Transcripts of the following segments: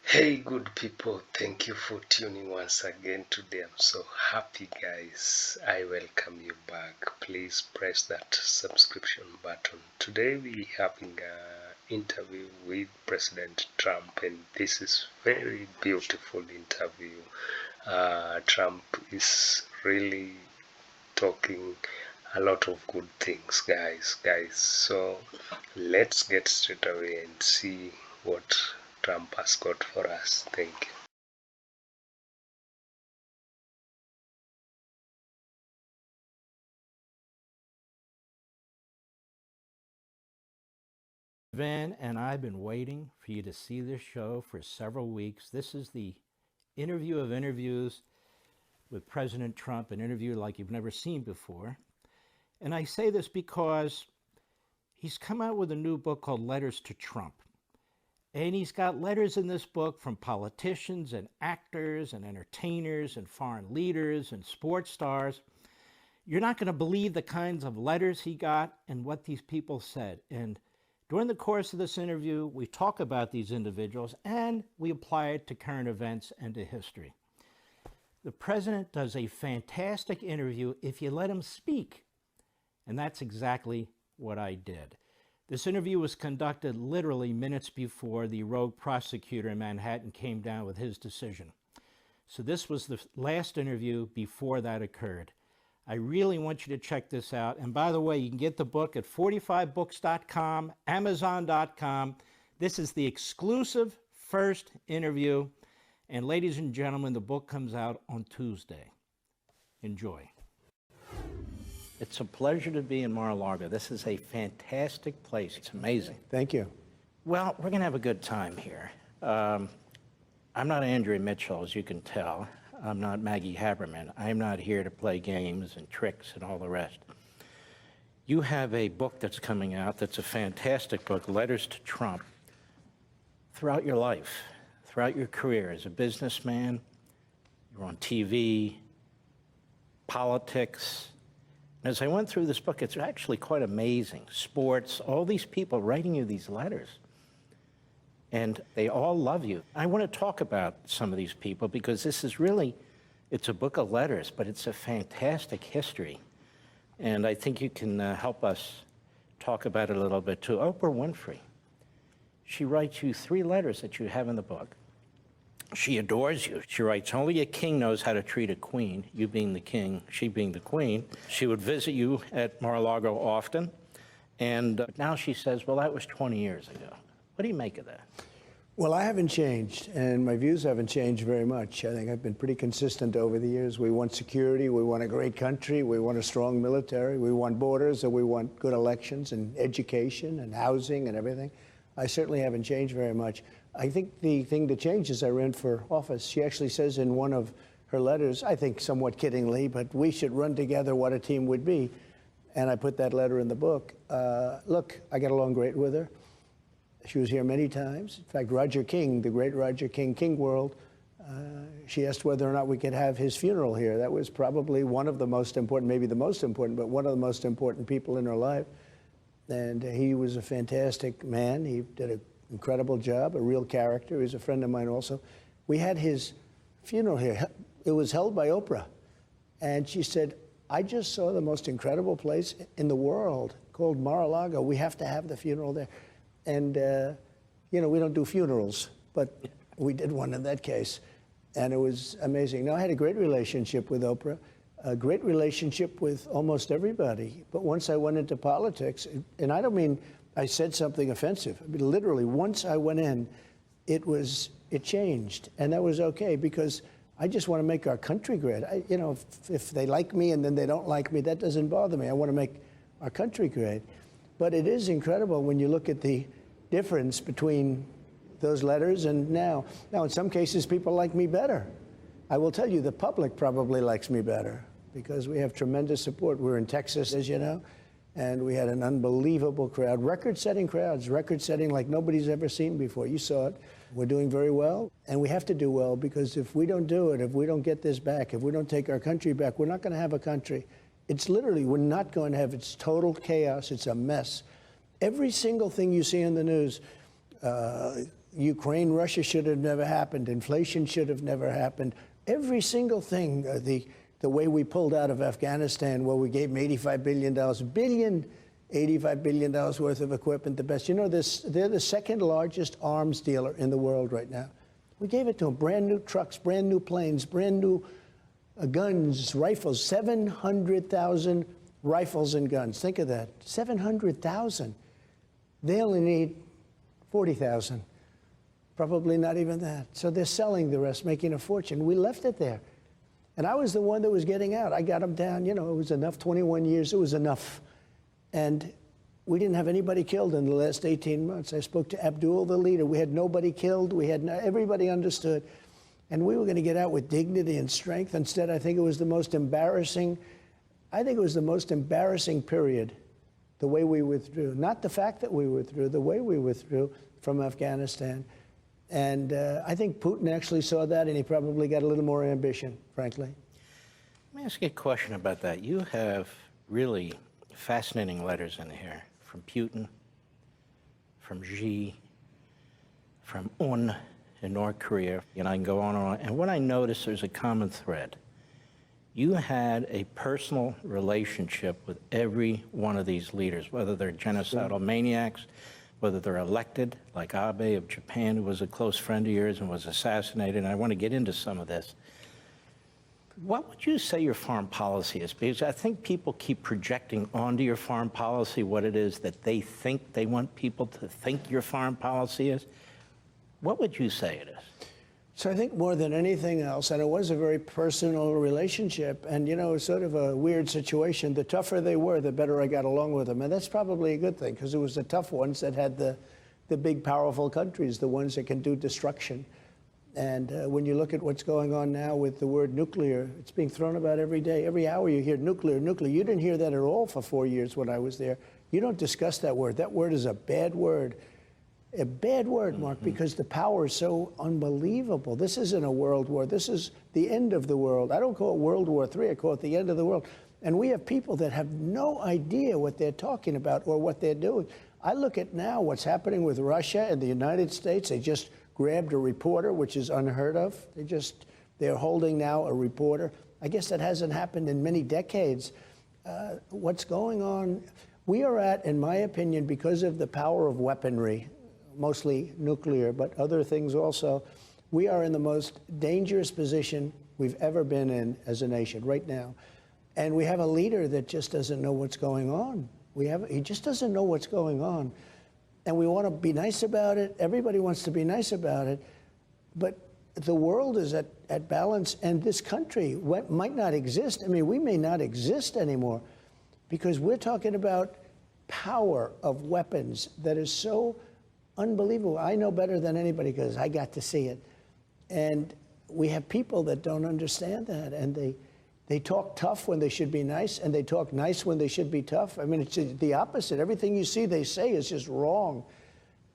Hey, good people, thank you for tuning once again today. I'm so happy, guys. I welcome you back. Please press that subscription button. Today, we having an interview with President Trump, and this is very beautiful interview. Trump is really talking a lot of good things, guys. So let's get straight away and see what Trump has got for us. Thank you. Van and I've been waiting for you to see this show for several weeks. This is the interview of interviews with President Trump, an interview like you've never seen before. And I say this because he's come out with a new book called Letters to Trump. And he's got letters in this book from politicians and actors and entertainers and foreign leaders and sports stars. You're not going to believe the kinds of letters he got and what these people said. And during the course of this interview, we talk about these individuals and we apply it to current events and to history. The president does a fantastic interview if you let him speak. And that's exactly what I did. This interview was conducted literally minutes before the rogue prosecutor in Manhattan came down with his decision. So this was the last interview before that occurred. I really want you to check this out. And by the way, you can get the book at 45books.com, amazon.com. This is the exclusive first interview. And ladies and gentlemen, the book comes out on Tuesday. Enjoy. It's a pleasure to be in Mar-a-Lago. This is a fantastic place. It's amazing. Thank you. Well, we're going to have a good time here. I'm not Andrea Mitchell, as you can tell. I'm not Maggie Haberman. I'm not here to play games and tricks and all the rest. You have a book that's coming out that's a fantastic book, Letters to Trump. Throughout your life, throughout your career as a businessman, you're on TV, politics. And as I went through this book, it's actually quite amazing. Sports, all these people writing you these letters. And they all love you. I want to talk about some of these people because this is really, it's a book of letters, but it's a fantastic history. And I think you can help us talk about it a little bit too. Oprah Winfrey, she writes you 3 letters that you have in the book. She adores you. She writes, only a king knows how to treat a queen, you being the king, she being the queen. She would visit you at Mar-a-Lago often. And now she says, well, that was 20 years ago. What do you make of that? Well, I haven't changed, and my views haven't changed very much. I think I've been pretty consistent over the years. We want security, we want a great country, we want a strong military, we want borders, and we want good elections and education and housing and everything. I certainly haven't changed very much. I think the thing that changed is I ran for office. She actually says in one of her letters, I think somewhat kiddingly, but we should run together what a team would be. And I put that letter in the book. Look, I got along great with her. She was here many times. In fact, Roger King, the great Roger King, King World, she asked whether or not we could have his funeral here. That was probably one of the most important, maybe the most important, but one of the most important people in her life. And he was a fantastic man. He did an incredible job, a real character. He was a friend of mine also. We had his funeral here. It was held by Oprah. And she said, I just saw the most incredible place in the world called Mar-a-Lago. We have to have the funeral there. And, you know, we don't do funerals, but we did one in that case. And it was amazing. Now, I had a great relationship with Oprah, a great relationship with almost everybody. But once I went into politics, and I don't mean I said something offensive. I mean, literally, once I went in, it changed. And that was okay, because I just want to make our country great. You know, if they like me and then they don't like me, that doesn't bother me. I want to make our country great. But it is incredible when you look at the difference between those letters and now. Now, in some cases, people like me better. I will tell you, the public probably likes me better because we have tremendous support. We're in Texas, as you know, and we had an unbelievable crowd, record-setting crowds, record-setting like nobody's ever seen before. You saw it. We're doing very well, and we have to do well, because if we don't do it, if we don't get this back, if we don't take our country back, we're not going to have a country. It's literally, we're not going to have, it's total chaos. It's a mess. Every single thing you see in the news, Ukraine, Russia should have never happened. Inflation should have never happened. Every single thing, the way we pulled out of Afghanistan, where we gave them $85 billion, $85 billion worth of equipment, the best. You know, they're the second largest arms dealer in the world right now. We gave it to them, brand new trucks, brand new planes, brand new guns, rifles, 700,000 rifles and guns. Think of that, 700,000. They only need 40,000. Probably not even that. So they're selling the rest, making a fortune. We left it there. And I was the one that was getting out. I got them down, you know, it was enough, 21 years, it was enough. And we didn't have anybody killed in the last 18 months. I spoke to Abdul, the leader. We had nobody killed. We had everybody understood. And we were going to get out with dignity and strength. Instead, I think it was the most embarrassing, period, the way we withdrew. Not the fact that we withdrew, the way we withdrew from Afghanistan. And I think Putin actually saw that, and he probably got a little more ambition, frankly. Let me ask you a question about that. You have really fascinating letters in here from Putin, from Xi, from Un in North Korea, and I can go on and on. And what I notice, there's a common thread. You had a personal relationship with every one of these leaders, whether they're genocidal maniacs, whether they're elected, like Abe of Japan, who was a close friend of yours and was assassinated, and I want to get into some of this. What would you say your foreign policy is? Because I think people keep projecting onto your foreign policy what it is that they think they want people to think your foreign policy is. What would you say it is? So I think more than anything else, and it was a very personal relationship, and, you know, it was sort of a weird situation. The tougher they were, the better I got along with them. And that's probably a good thing, because it was the tough ones that had the big, powerful countries, the ones that can do destruction. And when you look at what's going on now with the word nuclear, it's being thrown about every day. Every hour you hear nuclear, nuclear. You didn't hear that at all for 4 years when I was there. You don't discuss that word. That word is a bad word. A bad word, Mark, because the power is so unbelievable. This isn't a world war. This is the end of the world. I don't call it World War III. I call it the end of the world. And we have people that have no idea what they're talking about or what they're doing. I look at now what's happening with Russia and the United States. They just grabbed a reporter, which is unheard of. They're holding now a reporter. I guess that hasn't happened in many decades. What's going on? We are at, in my opinion, because of the power of weaponry, mostly nuclear, but other things also, we are in the most dangerous position we've ever been in as a nation right now. And we have a leader that just doesn't know what's going on. He just doesn't know what's going on. And we want to be nice about it. Everybody wants to be nice about it. But the world is at balance, and this country might not exist. I mean, we may not exist anymore because we're talking about power of weapons that is so unbelievable. I know better than anybody because I got to see it. And we have people that don't understand that, and they talk tough when they should be nice, and they talk nice when they should be tough. I mean, it's the opposite. Everything you see they say is just wrong.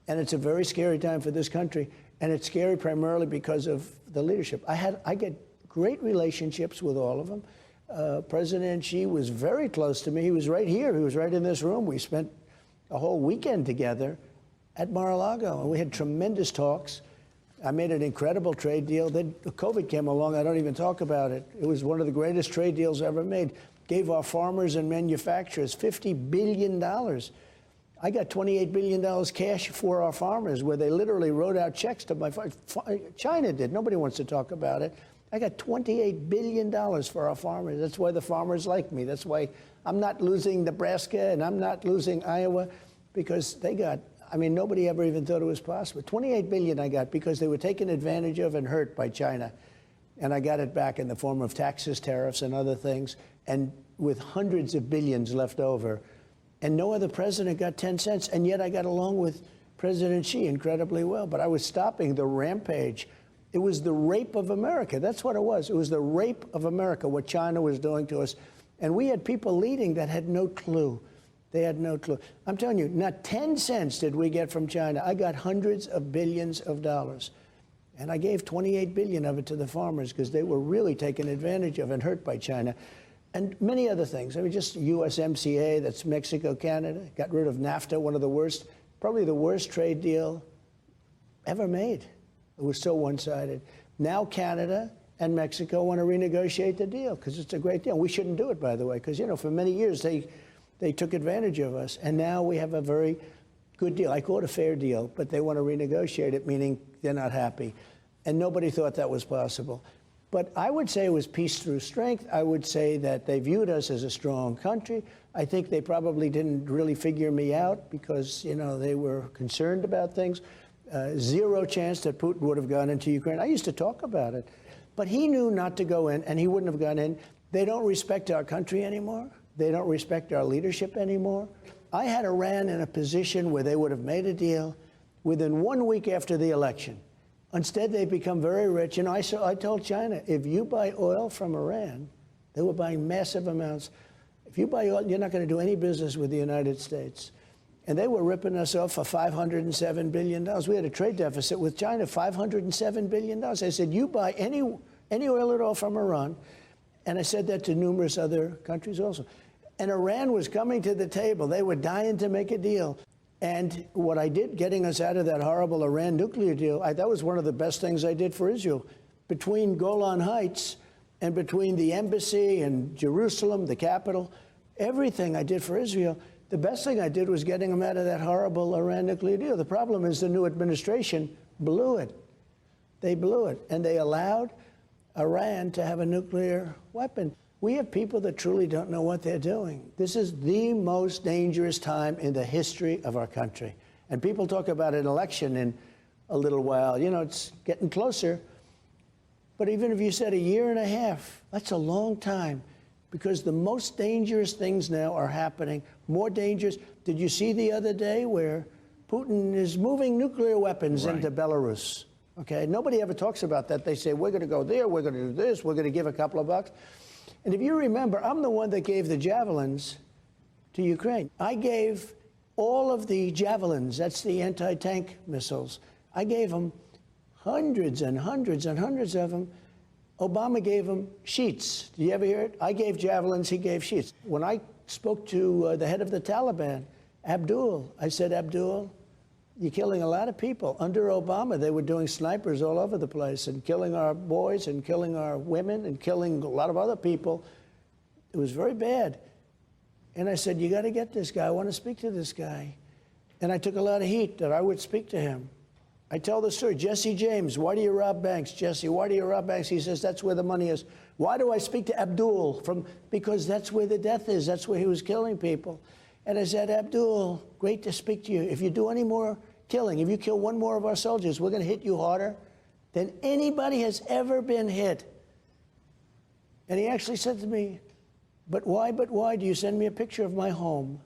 And it's a very scary time for this country, and it's scary primarily because of the leadership. I get great relationships with all of them. President Xi was very close to me. He was right here. He was right in this room. We spent a whole weekend together at Mar-a-Lago, and we had tremendous talks. I made an incredible trade deal. Then COVID came along. I don't even talk about it. It was one of the greatest trade deals ever made. Gave our farmers and manufacturers $50 billion. I got $28 billion cash for our farmers, where they literally wrote out checks to my farmers. China did. Nobody wants to talk about it. I got $28 billion for our farmers. That's why the farmers like me. That's why I'm not losing Nebraska and I'm not losing Iowa, because they got, I mean, nobody ever even thought it was possible. $28 billion I got because they were taken advantage of and hurt by China. And I got it back in the form of taxes, tariffs, and other things, and with hundreds of billions left over. And no other president got 10 cents, and yet I got along with President Xi incredibly well. But I was stopping the rampage. It was the rape of America. That's what it was. It was the rape of America, what China was doing to us. And we had people leading that had no clue. They had no clue. I'm telling you, not 10 cents did we get from China. I got hundreds of billions of dollars. And I gave 28 billion of it to the farmers because they were really taken advantage of and hurt by China. And many other things. I mean, just USMCA, that's Mexico, Canada. Got rid of NAFTA, one of the worst, probably the worst trade deal ever made. It was so one-sided. Now Canada and Mexico want to renegotiate the deal because it's a great deal. We shouldn't do it, by the way, because, you know, for many years they took advantage of us. And now we have a very good deal. I call it a fair deal, but they want to renegotiate it, meaning they're not happy. And nobody thought that was possible. But I would say it was peace through strength. I would say that they viewed us as a strong country. I think they probably didn't really figure me out because, you know, they were concerned about things. Zero chance that Putin would have gone into Ukraine. I used to talk about it. But he knew not to go in, and he wouldn't have gone in. They don't respect our country anymore. They don't respect our leadership anymore. I had Iran in a position where they would have made a deal within 1 week after the election. Instead, they've become very rich. And I told China, if you buy oil from Iran, they were buying massive amounts. If you buy oil, you're not going to do any business with the United States. And they were ripping us off for $507 billion. We had a trade deficit with China, $507 billion. I said, you buy any oil at all from Iran. And I said that to numerous other countries also. And Iran was coming to the table. They were dying to make a deal. And what I did, getting us out of that horrible Iran nuclear deal, that was one of the best things I did for Israel. Between Golan Heights and between the embassy and Jerusalem, the capital, everything I did for Israel, the best thing I did was getting them out of that horrible Iran nuclear deal. The problem is the new administration blew it. They blew it. And they allowed Iran to have a nuclear weapon. We have people that truly don't know what they're doing. This is the most dangerous time in the history of our country. And people talk about an election in a little while. You know, it's getting closer. But even if you said a year and a half, that's a long time. Because the most dangerous things now are happening, more dangerous. Did you see the other day where Putin is moving nuclear weapons into Belarus? Okay, nobody ever talks about that. They say, we're going to go there, we're going to do this, we're going to give a couple of bucks. And if you remember, I'm the one that gave the javelins to Ukraine. I gave all of the javelins, that's the anti-tank missiles. I gave them hundreds and hundreds and hundreds of them. Obama gave them sheets. Did you ever hear it? I gave javelins, he gave sheets. When I spoke to the head of the Taliban, Abdul, I said, Abdul, you're killing a lot of people. Under Obama, they were doing snipers all over the place and killing our boys and killing our women and killing a lot of other people. It was very bad. And I said, you got to get this guy. I want to speak to this guy. And I took a lot of heat that I would speak to him. I tell the story, Jesse James, why do you rob banks? Jesse, why do you rob banks? He says, that's where the money is. Why do I speak to Abdul? Because that's where the death is. That's where he was killing people. And I said, Abdul, great to speak to you. If you do any more killing, if you kill one more of our soldiers, we're going to hit you harder than anybody has ever been hit. And he actually said to me, but why do you send me a picture of my home?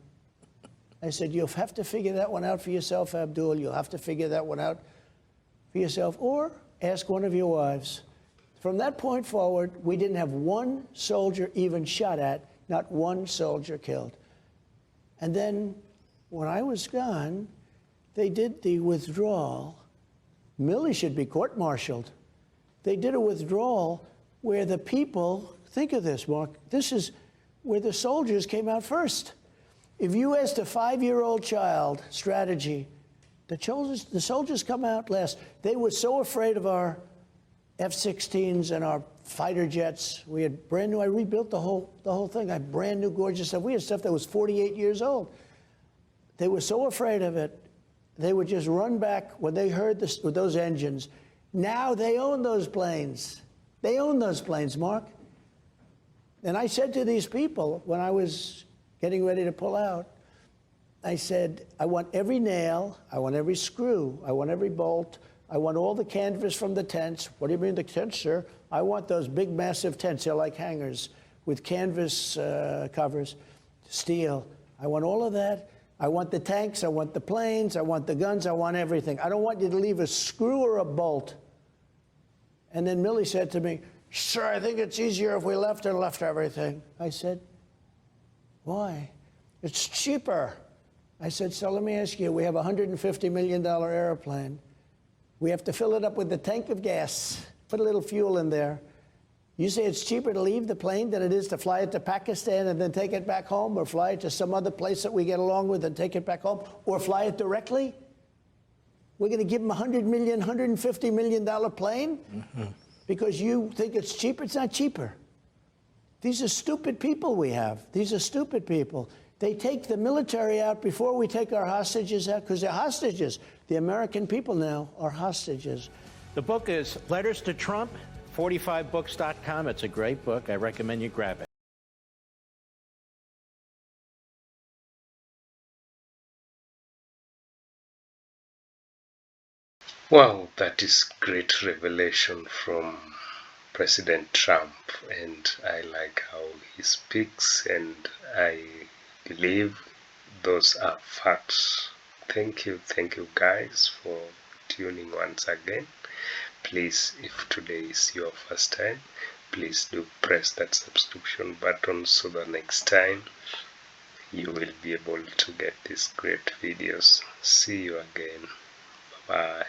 I said, you'll have to figure that one out for yourself, Abdul. You'll have to figure that one out for yourself, or ask one of your wives. From that point forward, we didn't have one soldier even shot at, not one soldier killed. And then when I was gone, they did the withdrawal. Milley should be court-martialed. They did a withdrawal where the people, think of this, Mark, this is where the soldiers came out first. If you asked a 5-year-old child strategy, the soldiers come out last. They were so afraid of our F-16s and our fighter jets. We had brand new, I rebuilt the whole thing. I had brand new gorgeous stuff. We had stuff that was 48 years old. They were so afraid of it, they would just run back when they heard those engines. Now they own those planes. They own those planes, Mark. And I said to these people when I was getting ready to pull out, I said, I want every nail, I want every screw, I want every bolt, I want all the canvas from the tents. What do you mean the tents, sir? I want those big, massive tents. They're like hangars with canvas covers, steel. I want all of that. I want the tanks. I want the planes. I want the guns. I want everything. I don't want you to leave a screw or a bolt. And then Milley said to me, sir, I think it's easier if we left everything. I said, why? It's cheaper. I said, so let me ask you, we have a $150 million airplane. We have to fill it up with a tank of gas, put a little fuel in there. You say it's cheaper to leave the plane than it is to fly it to Pakistan and then take it back home, or fly it to some other place that we get along with and take it back home, or fly it directly? We're going to give them $100 million, $150 million plane because you think it's cheaper? It's not cheaper. These are stupid people we have. These are stupid people. They take the military out before we take our hostages out because they're hostages. The American people now are hostages. The book is Letters to Trump, 45books.com. It's a great book. I recommend you grab it. Wow, that is great revelation from President Trump, and I like how he speaks, and I believe those are facts. Thank you guys for tuning once again. Please, if today is your first time, please do press that subscription button so that next time you will be able to get these great videos. See you again. Bye.